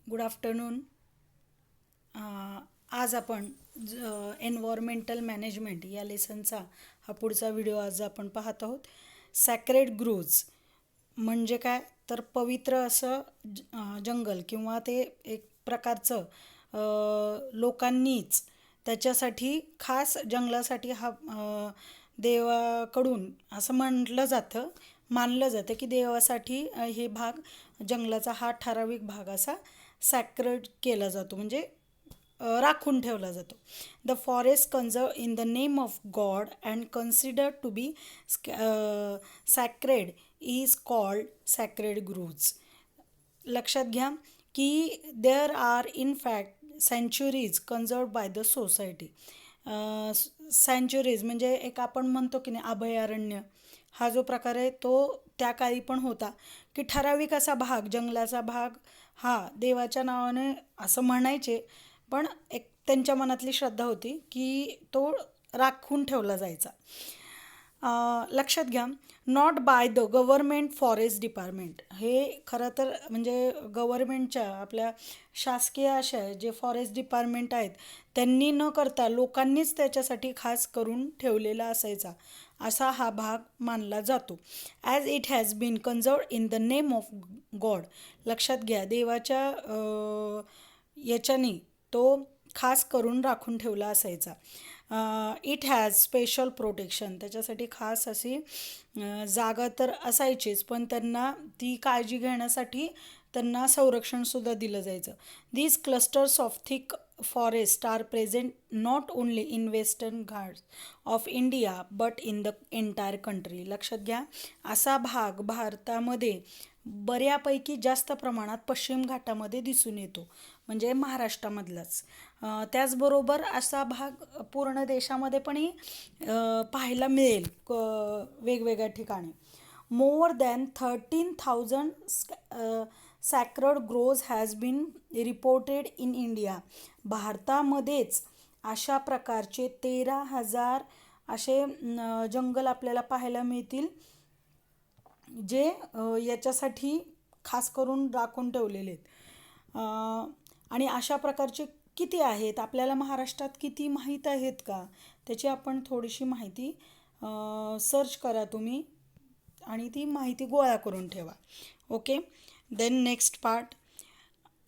Good afternoon. आज आपण environmental management या लेसनचा हा पुढचा व्हिडिओ आज आपण पाहत आहोत. सॅक्रेड ग्रोव्ज म्हणजे काय, तर पवित्र असं जंगल किंवा ते एक प्रकारचं लोकांनीच त्याच्यासाठी खास जंगलासाठी हा देवाकडून असं मानलं जातं की देवासाठी हे भाग जंगलाचा हा ठराविक भाग असा सॅक्रेड केला जातो, म्हणजे राखून ठेवला जातो. The forest conserve in the name of God and considered to be sacred is called sacred groves. लक्षात घ्या की there are in fact sanctuaries conserve by the society. Sanctuaries म्हणजे एक आपण म्हणतो की नाही अभयारण्य, हा जो प्रकार आहे तो त्या काळी पण होता की ठराविक असा भाग, जंगलाचा भाग हा देवाच्या नावाने असं म्हणायचे, पण एक त्यांच्या मनातली श्रद्धा होती की तो राखून ठेवला जायचा. लक्षात घ्या, not by the government forest department. हे खरं तर म्हणजे गव्हर्मेंटच्या आपल्या शासकीय अशा जे फॉरेस्ट डिपार्टमेंट आहेत त्यांनी न करता लोकांनीच त्याच्यासाठी खास करून ठेवलेला असायचा, असा हा भाग मानला जातो. As it has been conserved in the name of God. लक्षात घ्या, देवाच्या याच्याने तो खास करून राखून ठेवला असायचा. It has special protection. त्याच्यासाठी खास अशी जागा तर असायचीच, पण त्यांना ती काळजी घेण्यासाठी त्यांना संरक्षणसुद्धा दिलं जायचं. These clusters of thick forest are present not only in Western Ghats of India but in the entire country. लक्षात घ्या, असा भाग भारतामध्ये बऱ्यापैकी जास्त प्रमाणात पश्चिम घाटामध्ये दिसून येतो, म्हणजे महाराष्ट्रामधलाच. त्याचबरोबर असा भाग पूर्ण देशामध्ये पण पाहायला मिळेल वेगवेगळ्या ठिकाणी. More than 13,000 sacred groves has been reported in India. भारतामध्येच अशा प्रकारचे 13,000 असे जंगल आपल्याला पाहायला मिळतील, जे याच्यासाठी खास करून राखून ठेवलेले आहेत. आणि अशा प्रकारचे किती आहेत आपल्याला महाराष्ट्रात, किती माहीत आहेत का, त्याची आपण थोडीशी माहिती सर्च करा तुम्ही आणि ती माहिती गोळा करून ठेवा. Okay, then next part,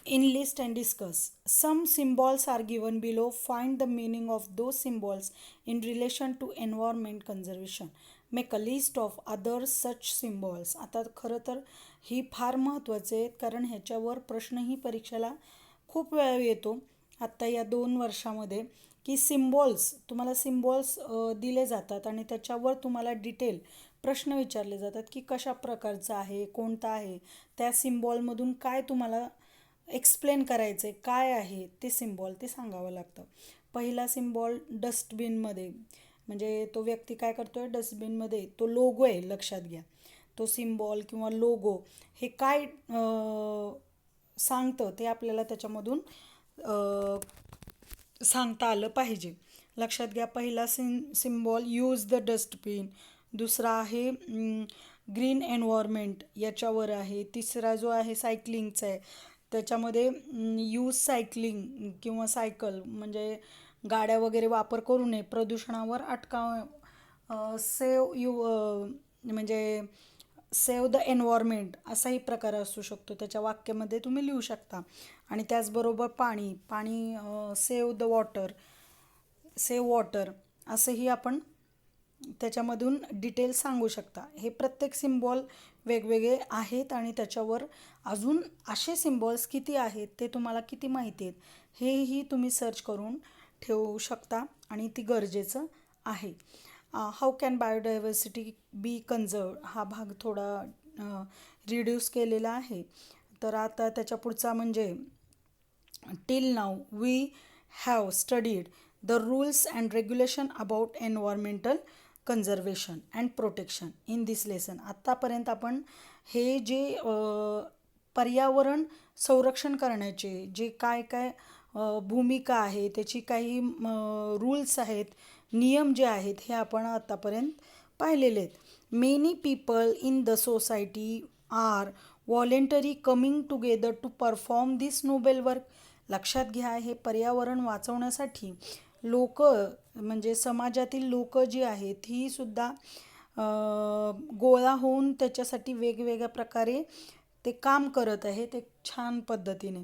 in list and discuss. Some symbols are given below. Find the meaning of those symbols in relation to environment conservation. Make a list of other such symbols. आता खरं तर ही फार महत्त्वाचे आहेत, कारण ह्याच्यावर प्रश्नही परीक्षेला खूप वेळा येतो आत्ता या 2 वर्षामध्ये, की सिम्बॉल्स तुम्हाला सिम्बॉल्स दिले जातात आणि त्याच्यावर तुम्हाला डिटेल प्रश्न विचारले जातात की कशा प्रकारचा आहे, कोणता आहे, त्या सिम्बॉलमधून काय तुम्हाला एक्सप्लेन करायचं आहे, काय आहे ते सिम्बॉल ते सांगावं लागतं. पहिला सिम्बॉल डस्टबिनमध्ये, म्हणजे तो व्यक्ती काय करतो आहे, डस्टबिनमध्ये तो लोगो आहे. लक्षात घ्या, तो सिम्बॉल किंवा लोगो हे काय सांगतं ते आपल्याला त्याच्यामधून सांगता आलं पाहिजे. लक्षात घ्या, पहिला सिम्बॉल यूज द डस्टबिन, दुसरा आहे ग्रीन एन्व्हायरमेंट याच्यावर आहे, तिसरा जो आहे सायकलिंगचा आहे, त्याच्यामध्ये यूज सायकलिंग किंवा सायकल म्हणजे गाड्या वगैरे वापर करू नये, प्रदूषणावर सेव यू म्हणजे सेव द एन्व्हायरमेंट असाही प्रकार असू शकतो, त्याच्या वाक्यामध्ये तुम्ही लिहू शकता. आणि त्याचबरोबर पाणी पाणी सेव वॉटर असंही आपण त्याच्यामधून डिटेल सांगू शकता. हे प्रत्येक सिम्बॉल वेगवेगळे आहेत आणि त्याच्यावर अजून असे सिम्बॉल्स किती आहेत, ते तुम्हाला किती माहिती आहेत, हेही तुम्ही सर्च करून ठेवू शकता आणि ती गरजेचं आहे. How can biodiversity be conserve, हा भाग थोडा रिड्यूस केलेला आहे. तर आता त्याच्या पुढचा म्हणजे till now we have studied the rules and regulation about environmental conservation and protection in this lesson. आत्तापर्यंत आपण हे जे पर्यावरण संरक्षण करण्याचे जे काय काय भूमिका आहे, त्याची काही रूल्स आहेत, नियम जे आहेत, हे आपण आत्तापर्यंत पाहिलेले आहेत. Many people in the society are voluntary coming together to perform this noble work. लक्षात घ्या, हे पर्यावरण वाचवण्यासाठी लोक म्हणजे समाजातील लोक जी आहेत ही सुद्धा गोळा होऊन त्याच्यासाठी वेगवेगळ्या प्रकारे ते काम करत आहेत एक छान पद्धतीने.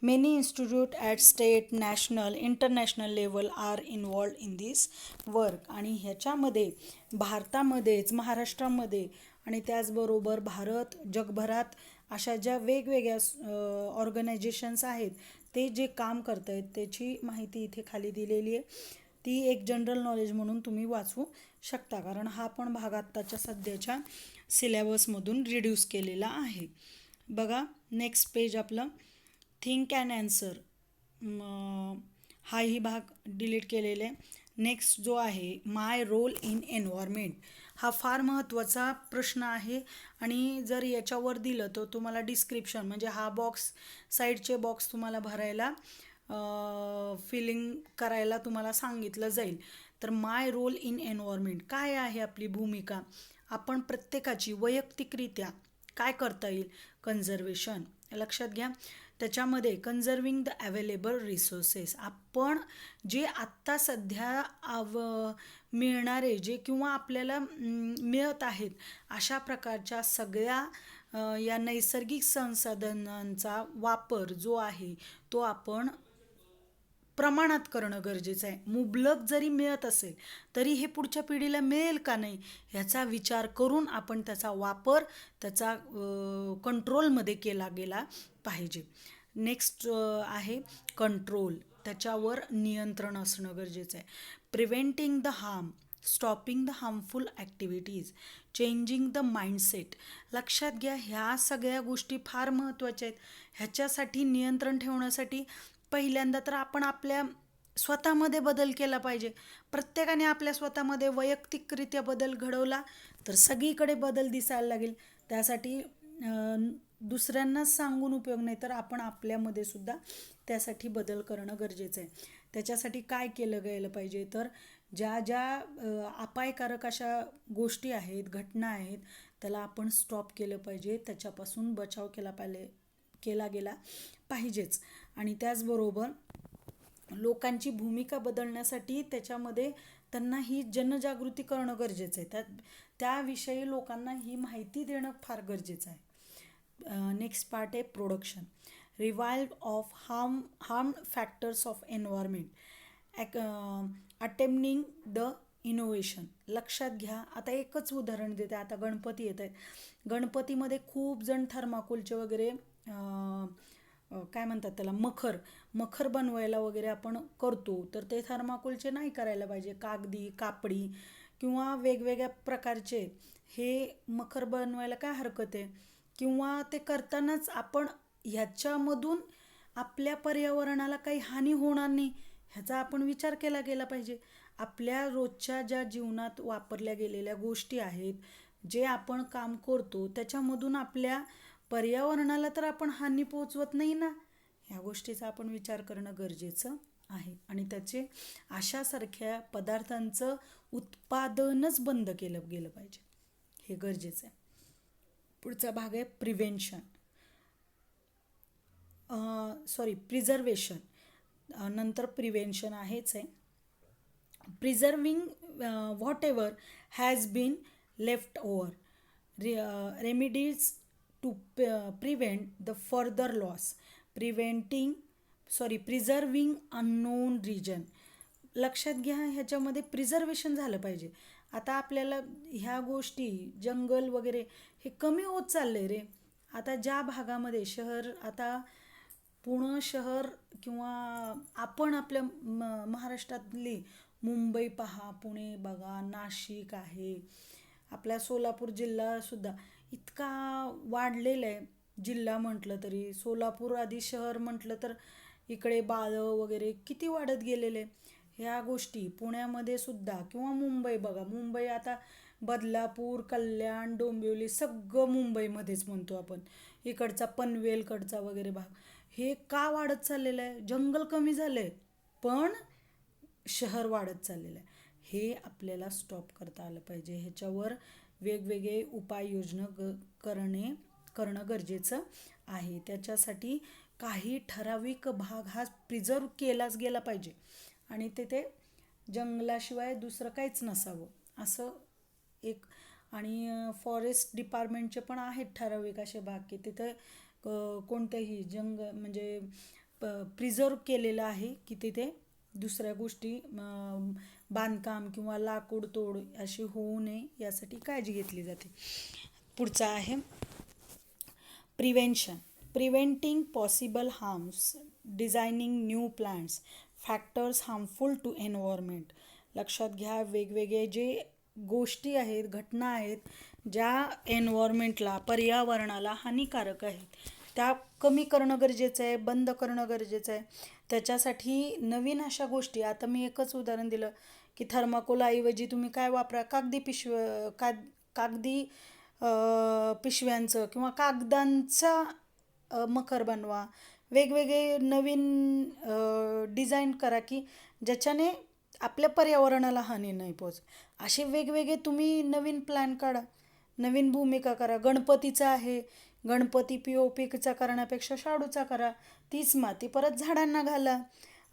Many institute at state, national, international level are involved in this work. आणि ह्याच्यामध्ये भारतामध्येच, महाराष्ट्रामध्ये आणि त्याचबरोबर भारत, जगभरात अशा ज्या वेगवेगळ्या ऑर्गनायझेशन्स आहेत ते जे काम करत आहेत त्याची माहिती इथे खाली दिलेली आहे. ती एक जनरल नॉलेज म्हणून तुम्ही वाचू शकता, कारण हा पण भाग आत्ताच्या सध्याच्या सिलेबसमधून रिड्यूस केलेला आहे. बघा नेक्स्ट पेज आपलं थिंक अँड ॲन्सर. हाही भाग डिलीट केलेला आहे. नेक्स्ट जो आहे माय रोल इन एन्व्हायरमेंट, हा फार महत्त्वाचा प्रश्न आहे. आणि जर याच्यावर दिलं तर तुम्हाला डिस्क्रिप्शन म्हणजे हा बॉक्स, साईडचे बॉक्स तुम्हाला भरायला फिलिंग करायला तुम्हाला सांगितलं जाईल. तर माय रोल इन एन्व्हायरमेंट काय आहे, आपली भूमिका, आपण प्रत्येकाची वैयक्तिकरित्या काय करता येईल. कन्झर्वेशन लक्षात घ्या, त्याच्यामध्ये कन्झर्विंग द अवेलेबल रिसोर्सेस, आपण जे आत्ता सध्या मिळणारे जे किंवा आपल्याला मिळत आहेत अशा प्रकारच्या सगळ्या या नैसर्गिक संसाधनांचा वापर जो आहे तो आपण प्रमाणात करणं गरजेचं आहे. मुबलक जरी मिळत असेल तरी हे पुढच्या पिढीला मिळेल का नाही ह्याचा विचार करून आपण त्याचा वापर त्याचा कंट्रोलमध्ये केला गेला पाहिजे. नेक्स्ट आहे कंट्रोल, त्याच्यावर नियंत्रण असणं गरजेचं आहे. Preventing the harm, stopping the harmful activities, changing the mindset. लक्षात घ्या, ह्या सगळ्या गोष्टी फार महत्त्वाच्या आहेत. ह्याच्यासाठी नियंत्रण ठेवण्यासाठी पहिल्यांदा तर आपण आपल्या स्वतःमध्ये बदल केला पाहिजे. प्रत्येकाने आपल्या स्वतःमध्ये वैयक्तिकरित्या बदल घडवला तर सगळीकडे बदल दिसायला लागेल. त्यासाठी दुसऱ्यांनाच सांगून उपयोग नाही, तर आपण आपल्यामध्ये सुद्धा त्यासाठी बदल करणं गरजेचं आहे. त्याच्यासाठी काय केलं गेलं पाहिजे, तर ज्या ज्या अपायकारक अशा गोष्टी आहेत, घटना आहेत, त्याला आपण स्टॉप केलं पाहिजे, त्याच्यापासून बचाव केला गेला पाहिजेच. आणि त्याचबरोबर लोकांची भूमिका बदलण्यासाठी त्याच्यामध्ये त्यांना ही जनजागृती करणं गरजेचं आहे. त्याविषयी लोकांना ही माहिती देणं फार गरजेचं आहे. नेक्स्ट पार्ट आहे production, revive of harm factors of environment, attempting the innovation. लक्षात घ्या, आता एकच उदाहरण देते. आता गणपती येत आहेत, गणपतीमध्ये खूप जण थर्माकोलचे वगैरे काय म्हणतात त्याला मखर बनवायला वगैरे आपण करतो, तर ते थर्माकोलचे नाही करायला पाहिजे. कागदी, कापडी किंवा वेगवेगळ्या प्रकारचे हे मखर बनवायला काय हरकत आहे. किंवा ते करतानाच आपण ह्याच्यामधून आपल्या पर्यावरणाला काही हानी होणार नाही ह्याचा आपण विचार केला गेला पाहिजे. आपल्या रोजच्या ज्या जीवनात वापरल्या गेलेल्या गोष्टी आहेत, जे आपण काम करतो त्याच्यामधून आपल्या पर्यावरणाला तर आपण हानी पोचवत नाही ना, ह्या गोष्टीचा आपण विचार करणं गरजेचं आहे. आणि त्याचे अशासारख्या पदार्थांचं उत्पादनच बंद केलं गेलं पाहिजे, हे गरजेचं आहे. पुढचा भाग आहे प्रिव्हेन्शन, प्रिझर्वेशन, नंतर प्रिव्हेन्शन आहेच आहे. Preserving whatever has been left over, remedies to prevent the further loss, preserving unknown region. लक्षात घ्या, ह्याच्यामध्ये प्रिझर्वेशन झालं पाहिजे. आता आपल्याला ह्या गोष्टी जंगल वगैरे हे कमी होत चालले रे. आता ज्या भागामध्ये शहर, आता पुणे शहर किंवा आपण आपल्या महाराष्ट्रातली मुंबई पहा, पुणे बघा, नाशिक आहे, आपला सोलापूर जिल्हासुद्धा इतका वाढलेला आहे. जिल्हा म्हटलं तरी सोलापूर आधी शहर म्हटलं तर इकडे बाळं वगैरे किती वाढत गेलेले. ह्या गोष्टी पुण्यामध्ये सुद्धा किंवा मुंबई बघा, मुंबई आता बदलापूर, कल्याण, डोंबिवली सगळं मुंबईमध्येच म्हणतो आपण. इकडचा पनवेलकडचा वगैरे भाग हे का वाढत चाललेलं आहे. जंगल कमी झालं आहे पण शहर वाढत चाललेलं आहे. हे आपल्याला स्टॉप करता आलं पाहिजे. ह्याच्यावर वेगवेगळे उपाययोजना करणं गरजेचं आहे. त्याच्यासाठी काही ठराविक भाग हा प्रिझर्व केलाच गेला पाहिजे आणि तिथे जंगलाशिवाय दुसरं काहीच नसावं असं एक. आणि फॉरेस्ट डिपार्टमेंटचे पण आहेत ठराविक असे भाग की तिथं कोणतंही म्हणजे प्रिझर्व केलेलं आहे की तिथे दुसऱ्या गोष्टी बांधकाम किंवा लाकूड तोड अशी होऊ नये यासाठी काळजी घेतली जाते. पुढचा आहे preventing possible harms, designing new plants, factors harmful to environment. लक्षात घ्या, वेगवेगळे जे गोष्टी आहेत, घटना आहेत ज्या एन्व्हायरमेंटला, पर्यावरणाला हानिकारक आहेत त्या कमी करणं गरजेचं आहे, बंद करणं गरजेचं आहे. त्याच्यासाठी नवीन अशा गोष्टी, आता मी एकच उदाहरण दिलं की थर्माकोलऐवजी तुम्ही काय वापरा, कागदी पिशव्यांचं किंवा कागदांचा मखर बनवा. वेगवेगळे नवीन डिझाईन करा की ज्याच्याने आपल्या पर्यावरणाला हानी नाही पोहोच. असे वेगवेगळे तुम्ही नवीन प्लॅन काढा, नवीन भूमिका करा. गणपतीचा आहे, गणपती POPचा करण्यापेक्षा शाडूचा करा. तीच माती परत झाडांना घाला.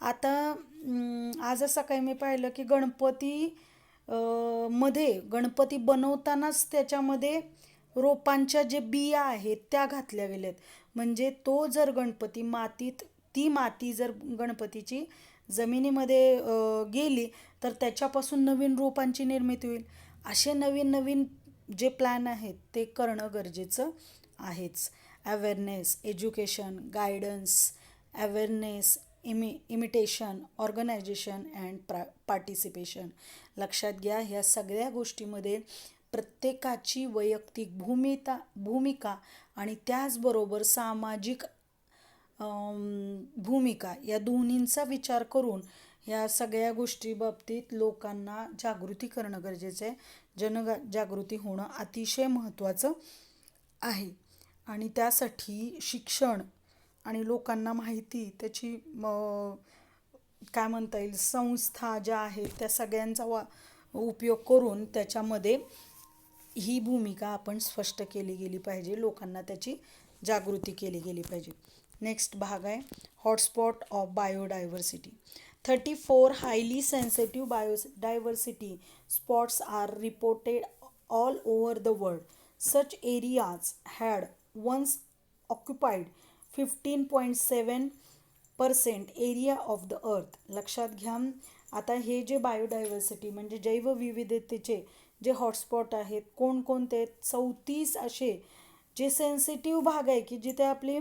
आता आजच सकाळी मी पाहिलं की मध्ये गणपती बनवतानाच त्याच्यामध्ये रोपांच्या जे बिया आहेत त्या घातल्या गेल्यात. म्हणजे तो जर गणपती ती माती जर गणपतीची जमिनीमध्ये गेली तर त्याच्यापासून नवीन रोपांची निर्मिती होईल. असे नवीन नवीन जे प्लॅन आहेत ते करणं गरजेचं आहेच. Awareness, education, guidance, awareness, imitation, organisation and participation. लक्षात घ्या, ह्या सगळ्या गोष्टीमध्ये प्रत्येकाची वैयक्तिक भूमिका आणि त्याचबरोबर सामाजिक भूमिका या दोन्हींचा विचार करून या सगळ्या गोष्टी बाबतीत लोकांना जागृती करणं गरजेचं आहे. जनजागृती होणं अतिशय महत्त्वाचं आहे आणि त्यासाठी शिक्षण आणि लोकांना माहिती, त्याची काय म्हणता येईल, संस्था ज्या आहेत त्या सगळ्यांचा उपयोग करून त्याच्यामध्ये ही भूमिका आपण स्पष्ट केली गेली पाहिजे, लोकांना त्याची जागृती केली गेली पाहिजे. नेक्स्ट भाग आहे hotspot of biodiversity. 34 highly sensitive biodiversity spots are reported all over the world. Such areas had once occupied 15.7% area of the earth. लक्षात घ्या, आता हे जे बायोडायव्हर्सिटी म्हणजे जैवविविधतेचे जे हॉटस्पॉट आहेत कोणकोणते आहेत, 34 असे जे सेन्सिटिव्ह भाग आहे की जिथे आपली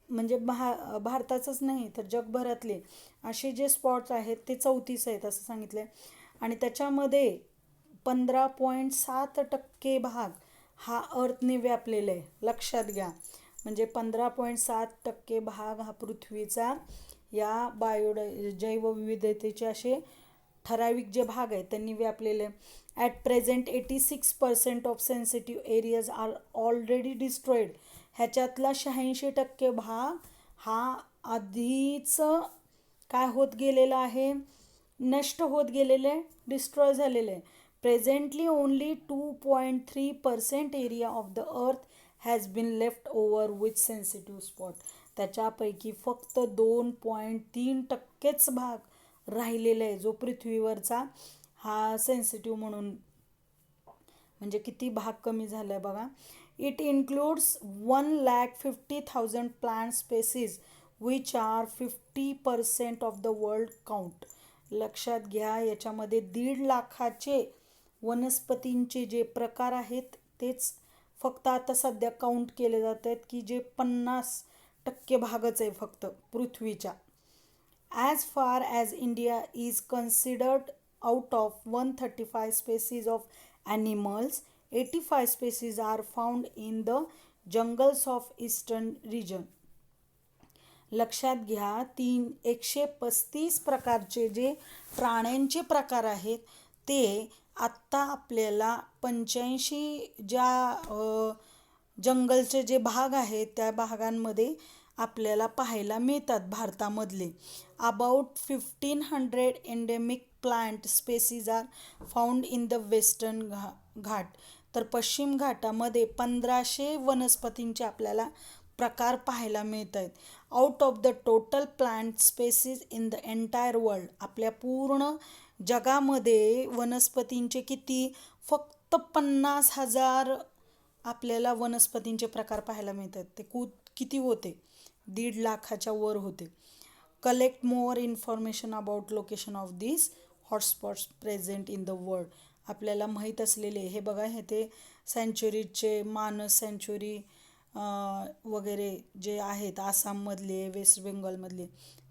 म्हणजे भारताचंच नाही तर जगभरातले असे जे स्पॉट्स आहेत ते 34 आहेत असं सांगितलं आहे. आणि त्याच्यामध्ये 15.7% भाग हा अर्थने व्यापलेला आहे. लक्षात घ्या, म्हणजे 15.7% भाग हा पृथ्वीचा या जैवविविधतेचे असे ठराविक जे भाग आहेत त्यांनी व्यापलेले. At present 86% of sensitive areas are already destroyed. ह्याच्यातला 86% भाग हा आधीच काय होत गेलेला आहे, नष्ट होत गेलेले आहे, डिस्ट्रॉय झालेले आहे. Presently only 2.3% area of the earth has been left over with sensitive spot. त्याच्यापैकी फक्त 2.3%च भाग राहिलेला आहे जो पृथ्वीवरचा हा सेन्सिटिव्ह म्हणून, म्हणजे किती भाग कमी झाला आहे बघा. It includes 1,50,000 plant species which are 50% of the world count. लक्षात घ्या, याच्यामध्ये 1.5 लाखाचे वनस्पतींचे जे प्रकार आहेत तेच फक्त आता सध्या काउंट केले जात आहेत की जे 50% भागच आहे फक्त पृथ्वीच्या. As far as India is considered, out of 135 species of animals, 85 species are found in the jungles of eastern region. लक्षात घ्या, 135 प्रकारचे जे प्राण्यांचे प्रकार आहेत ते आत्ता आपल्याला 85 ज्या जंगलचे जे भाग आहेत त्या भागांमध्ये आपल्याला पाहायला मिळतात भारतामधले. About 1500 endemic plant species are found in the western Ghat. तर पश्चिम घाटामध्ये 1500 वनस्पतींचे आपल्याला प्रकार पाहायला मिळत आहेत. Out of the total plant species in the entire world, आपल्या पूर्ण जगामध्ये वनस्पतींचे किती, फक्त 50,000 आपल्याला वनस्पतींचे प्रकार पाहायला मिळतात. ते किती होते, 1.5 लाखाच्या वर होते. Collect more information about location of this hotspots present in the world. आपल्याला माहीत असलेले हे बघा, हे ते सँच्युरीचे मानस सँच्युरी वगैरे जे आहेत आसाममधले, वेस्ट बेंगॉलमधले,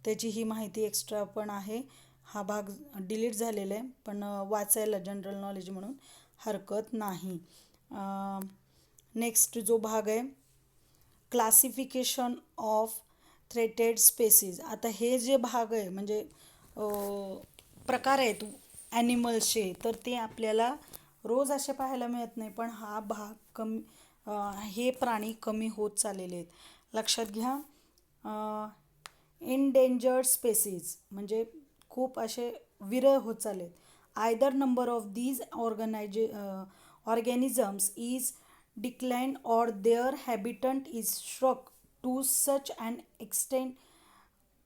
त्याची ही माहिती एक्स्ट्रा पण आहे. हा भाग डिलीट झालेला आहे, पण वाचायला जनरल नॉलेज म्हणून हरकत नाही. नेक्स्ट जो भाग आहे, क्लासिफिकेशन ऑफ थ्रेटेड स्पेसीज. आता हे जे भाग आहे म्हणजे प्रकार आहेत ॲनिमल्सचे, तर ते आपल्याला रोज असे पाहायला मिळत नाही, पण हा भाग हे प्राणी कमी होत चाललेले आहेत. लक्षात घ्या. इनडेंजर्ड स्पेसीज म्हणजे खूप असे विरळ होत चाललेत. Either number of these organisms is declined or their habitat is shrunk to such an extent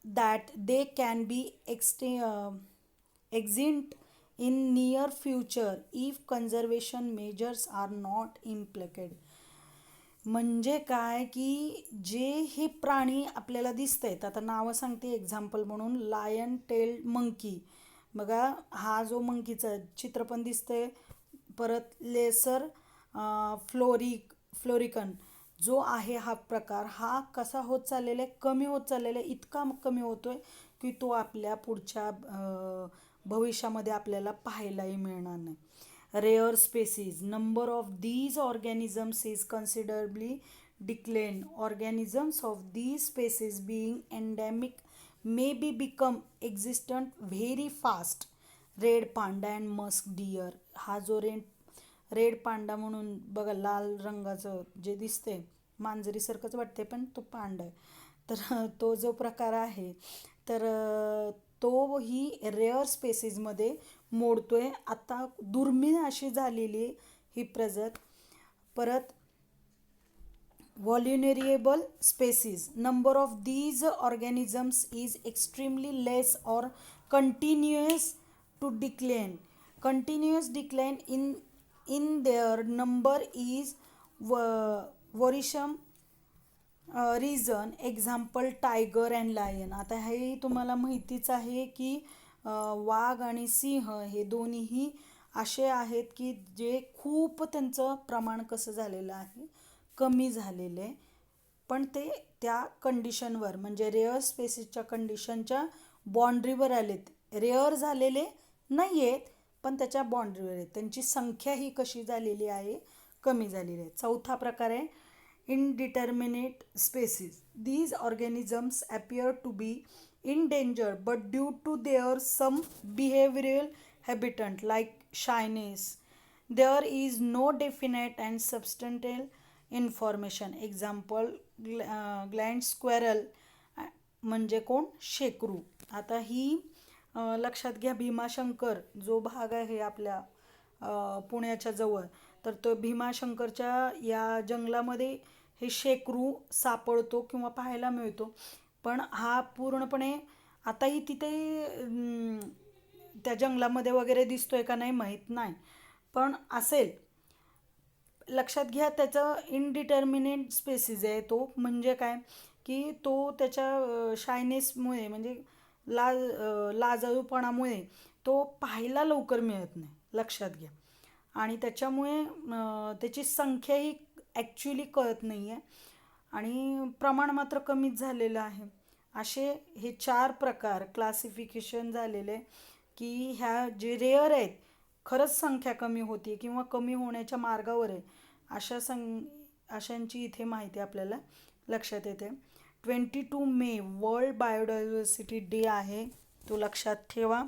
that they can be extinct in near future if conservation measures are not implemented. म्हणजे काय की जे हे प्राणी आपल्याला दिसत आहेत, आता नावं सांगते एक्झाम्पल म्हणून, लायन टेल्ड मंकी. बघा हा जो मंकीचा चित्र पण दिसतंय. परत लेसर फ्लोरिकन जो आहे हा प्रकार, हा कसा होत चाललेला आहे, कमी होत चाललेला आहे. इतका कमी होतोय की तो आपल्या पुढच्या भविष्यामध्ये आपल्याला पाहायलाही मिळणार नाही. Rare species, number of these organisms is considerably decline. Organisms of these species being endemic may be become existent very fast. Red panda and musk deer. हा जो रेड पांडा म्हणून बघा, लाल रंगाचं जे दिसते मांजरीसारखंच वाटते पण तो पांडा आहे, तर तो जो प्रकार आहे तर तो ही रेअर स्पेसीजमध्ये मोडतोय. आता दुर्मिळ अशी झालेली ही प्रजात. परत vulnerable species, number of these organisms is extremely less or continuous to decline. Continuous decline in their number is worrisome reason. Example tiger and lion. आता हे तुम्हाला माहितीच आहे की वाघ आणि सिंह हे दोन्हीही असे आहेत की जे खूप त्यांचं प्रमाण कसं झालेलं आहे, कमी झालेलं आहे. पण ते त्या कंडिशनवर म्हणजे रेअर स्पेसीसच्या कंडिशनच्या बाँड्रीवर आलेत. रेअर झालेले नाही आहेत पण त्याच्या बाँड्रीवर आहेत. त्यांची संख्या ही कशी झालेली आहे, कमी झालेली आहे. चौथा प्रकार आहे indeterminate species. These organisms appear to be in danger but due to their some behavioural habitant like shyness there is no definite and substantial information. Example ग्लँड स्क्वेरल म्हणजे कोण, शेकरू. आता ही लक्षात घ्या. भीमाशंकर जो भाग आहे आपल्या पुण्याच्या जवळ, तर तो भीमाशंकरच्या या जंगलामध्ये हे शेकरू सापडतो किंवा पाहायला मिळतो. पण हा पूर्णपणे आताही तिथे त्या जंगलामध्ये वगैरे दिसतोय का नाही माहीत नाही, पण असेल. लक्षात घ्या. त्याचं इनडिटर्मिनेट स्पेसीज आहे तो. म्हणजे काय की तो त्याच्या शायनेसमुळे म्हणजे लाजाळूपणामुळे तो पाहायला लवकर मिळत नाही. लक्षात घ्या. आणि त्याच्यामुळे त्याची संख्याही ॲक्च्युली कळत नाही आहे आणि प्रमाण मात्र कमीच झालेलं आहे. असे हे 4 प्रकार क्लासिफिकेशन झालेले की ह्या जे रेअर आहेत, खरंच संख्या कमी होती किंवा कमी होण्याच्या मार्गावर आहे, अशांची इथे माहिती आपल्याला लक्षात येते. 22 मे वर्ल्ड बायोडायव्हर्सिटी डे आहे, तो लक्षात ठेवा.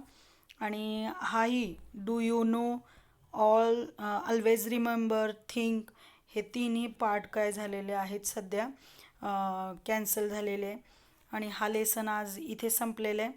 आणि हाही do you know, always remember, think, हे तिन्ही पार्ट काय झालेले आहेत सध्या कॅन्सल झालेले. आणि हा लेसन आज इथे संपलेला आहे.